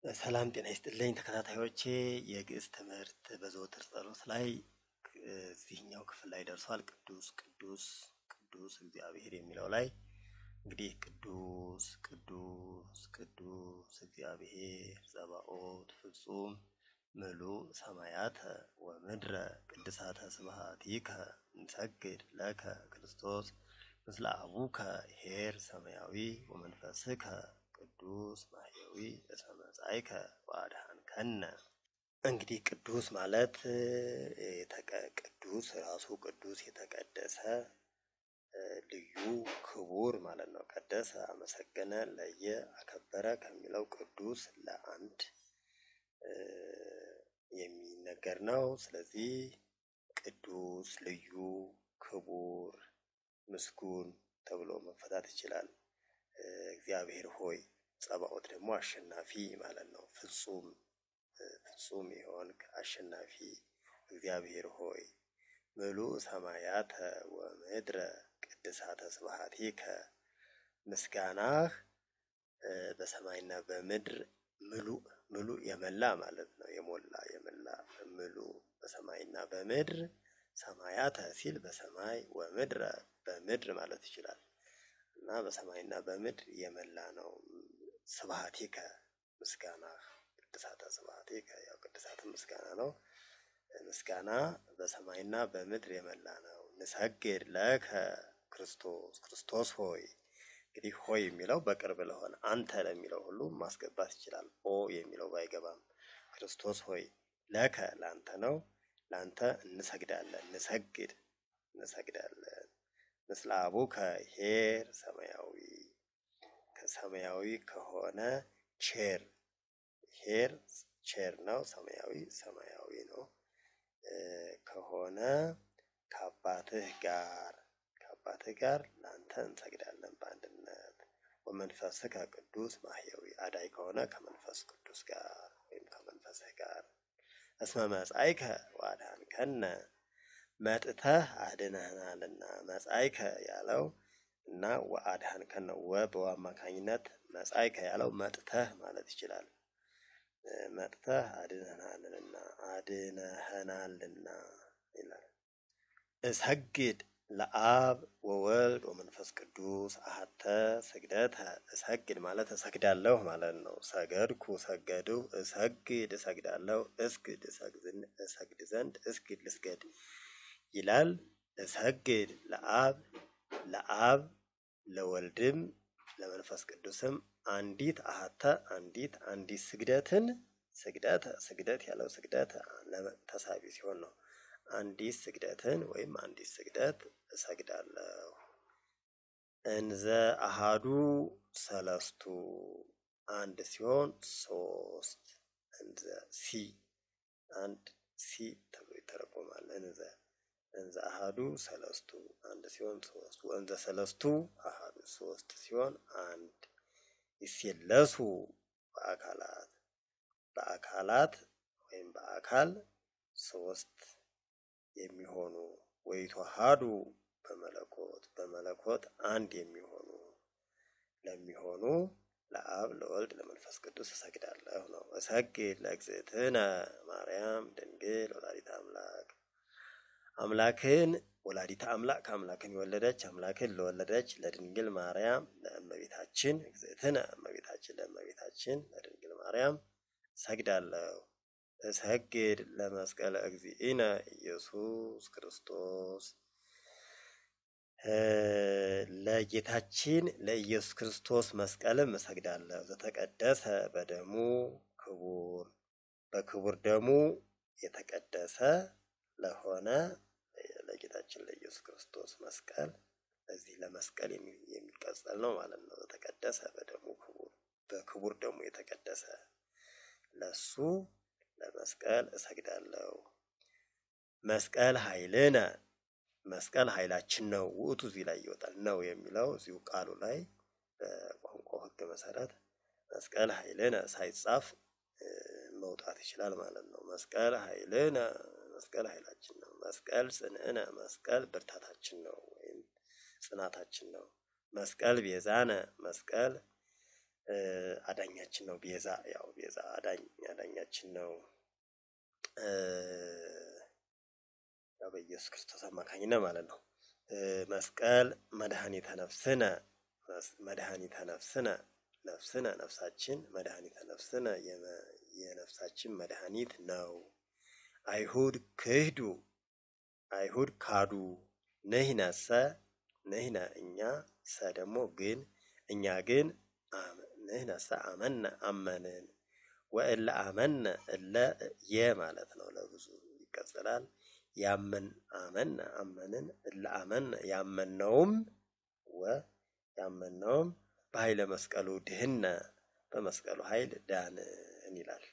ሰላም ጤና ይስጥልኝ ተከታታዮቼ የግዕዝ ትምህርት በዘወትር ጸሎት ላይ እዚህኛው ክፍል ላይ ደርሷል። ቅዱስ ቅዱስ ቅዱስ እግዚአብሔር የሚለው ላይ እንግዲህ ቅዱስ ቅዱስ ቅዱስ እግዚአብሔር ዘባኦት ፍጹም ምሉእ ሰማያተ ወምድረ ቅድሳተ ስብሐቲከ እንሰግድ ለከ ክርስቶስ ምስለ አቡከ ኄር ሰማያዊ ወመንፈስከ ቅዱስ ማሕየዊ እስመ መጻእከ ወአድኀንከነ። እንግዲህ ቅዱስ ማለት ቅዱስ ራሱ ቅዱስ የተቀደሰ ልዩ ክቡር ማለት ነው። ቀደሰ፣ አመሰገነ፣ ለየ፣ አከበረ ከሚለው ቅዱስ ለአንድ የሚነገር ነው። ስለዚህ ቅዱስ፣ ልዩ፣ ክቡር፣ ምስጉን ተብሎ መፈታት ይችላል። እግዚአብሔር ሆይ ጸባኦት ደግሞ አሸናፊ ማለት ነው። ፍጹም የሆንክ አሸናፊ እግዚአብሔር ሆይ ምሉእ ሰማያተ ወምድረ ቅድሳተ ስብሐቲከ ምስጋናህ በሰማይና በምድር ምሉእ የመላ ማለት ነው። የሞላ ምሉእ በሰማይና በምድር ሰማያተ ሲል በሰማይ ወምድረ በምድር ማለት ይችላል እና በሰማይና በምድር የመላ ነው። ስብሐቲከ ምስጋና ቅድሳተ ስብሐቲከ ያው ቅድሳት ምስጋና ነው። ምስጋና በሰማይና በምድር የመላ ነው። ንሰግድ ለከ ክርስቶስ ሆይ እንግዲህ ሆይ የሚለው በቅርብ ለሆነ አንተ ለሚለው ሁሉ ማስገባት ይችላል። ኦ የሚለው ባይገባም ክርስቶስ ሆይ ለከ ላንተ ነው። ላንተ እንሰግዳለን እንሰግዳለን። ምስለ አቡከ ኄር ሰማያዊ ከሰማያዊ ከሆነ ቼር ኄር ቼር ነው። ሰማያዊ ነው ከሆነ ከአባትህ ጋር ላንተ እንሰግዳለን በአንድነት። ወመንፈስከ ቅዱስ ማሕየዊ አዳይ ከሆነ ከመንፈስ ቅዱስ ጋር ወይም ከመንፈስህ ጋር። እስመ መጻእከ ወአድኀንከነ መጥተህ አድነህናልና መጻእከ ያለው እና ወአድኀንከነ በአማካኝነት መጻእከ ያለው መጥተህ ማለት ይችላል። መጥተህ አድነህናልና ይላል። እሰግድ ለአብ ወወልድ ወመንፈስ ቅዱስ አሐተ ስግደተ እሰግድ ማለት እሰግዳለሁ ማለት ነው። ሰገድኩ ሰገድሁ እሰግድ እሰግዳለሁ እሰግድ ዘንድ እስግድ ልስገድ ይላል። እሰግድ ለአብ ለወልድም ለመንፈስ ቅዱስም አንዲት አሐተ አንዲት ስግደት ያለው ስግደት ተሳቢ ሲሆን ነው። አንዲት ስግደትን ወይም አንዲት ስግደት እሰግዳለሁ። እንዘ አሃዱ ሰለስቱ አንድ ሲሆን ሶስት እንዘ አንድ ተብሎ ይተረጎማል። እንዘ አሃዱ ሰለስቱ አንድ ሲሆን ሶስት ወእንዘ ሰለስቱ አሃዱ ሶስት ሲሆን አንድ ይሴለሱ በአካላት ወይም በአካል ሶስት የሚሆኑ ወይትወሃዱ በመለኮት አንድ ለሚሆኑ ለአብ ለወልድ ለመንፈስ ቅዱስ እሰግዳለሁ ነው። እሰግድ ለእግዝእትነ ማርያም ድንግል ወላዲተ አምላክን ወላዲተ አምላክን የወለደች አምላክን ለወለደች ለድንግል ማርያም ለእመቤታችን እግዝእትነ እመቤታችን ለእመቤታችን ለድንግል ማርያም እሰግዳለሁ። እሰግድ ለመስቀለ እግዚእነ ኢየሱስ ክርስቶስ ለጌታችን ለኢየሱስ ክርስቶስ መስቀልም እሰግዳለሁ። ዘተቀደሰ በደሙ በክቡር ደሙ የተቀደሰ ለሆነ ለጌታችን ለኢየሱስ ክርስቶስ መስቀል እዚህ ለመስቀል የሚቀጸል ነው ማለት ነው። ዘተቀደሰ በደሙ በክቡር ደሙ የተቀደሰ ለሱ ለመስቀል እሰግዳለሁ። መስቀል ኃይልነ መስቀል ኃይላችን ነው። ውእቱ እዚህ ላይ ይወጣል። ነው የሚለው እዚሁ ቃሉ ላይ በቋንቋው ሕግ መሰረት መስቀል ኃይልነ ሳይጻፍ መውጣት ይችላል ማለት ነው። መስቀል ኃይልነ መስቀል ኃይላችን ነው። መስቀል ጽንዕነ መስቀል ብርታታችን ነው ወይም ጽናታችን ነው። መስቀል ቤዛነ መስቀል አዳኛችን ነው። ቤዛ ያው ቤዛ አዳኛችን ነው። ያው በኢየሱስ ክርስቶስ አማካኝነት ማለት ነው። መስቀል መድኃኒተ ነፍስነ መድኃኒተ ነፍስነ ነፍስነ ነፍሳችን መድኃኒተ ነፍስነ የነፍሳችን መድኃኒት ነው። አይሁድ ክህዱ አይሁድ ካዱ ነህነሰ ነህነ እኛ ሰ ደግሞ ግን እኛ ግን ነህነሰ አመነ አመንን ወእለ አመነ እለ ማለት ነው። ለብዙ ይቀጥላል። ያመን አመነ አመንን እለ አመነ ያመነውም ያመነውም በኃይለ መስቀሉ ድህነ በመስቀሉ ኃይል ዳንን ይላል።